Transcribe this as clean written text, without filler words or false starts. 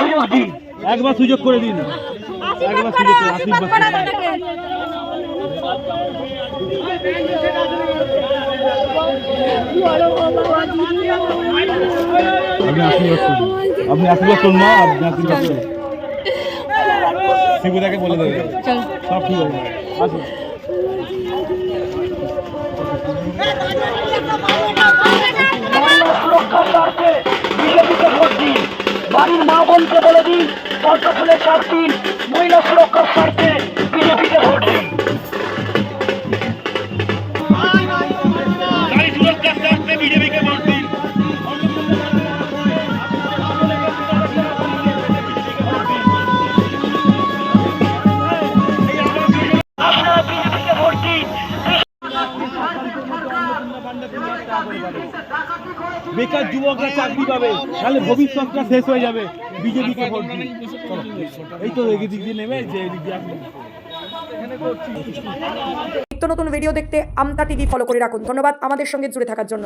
সুযোগ দিন, একবার সুযোগ করে দিন, একবার সুযোগ করে আশীর্বাদ করুন। আপনি আশীর্বাদ করুন, আপনি আশীর্বাদ করুন না, আপনি আশীর্বাদ করুন। শিবুদাকে বলে দেবে সব ঠিক হবে। আসুন। মহিলা সুরক্ষার স্বার্থে বিজেপিকে ভোট দিন। বাড়ির মা বোনকে বলে দিন, পদ্ম ফুলের চাপ দিন। মহিলা সুরক্ষার স্বার্থে বিজেপিকে ভোট দিন। নারী সুরক্ষার স্বার্থে বিজেপিকে ভোট দিন। আপনারা বিজেপিকে ভোট দিন। বেকার যুবকরা চাকরি পাবে, তাহলে ভবিষ্যৎটা শেষ হয়ে যাবে। বিজেপিকে ভোট দিন। এই তো এদিক দিয়ে নেমে যে এদিক দিয়ে আসুন। নিত্য নতুন ভিডিও দেখতে আমতা টিভি ফলো করে রাখুন। ধন্যবাদ আমাদের সঙ্গে জুড়ে থাকার জন্য।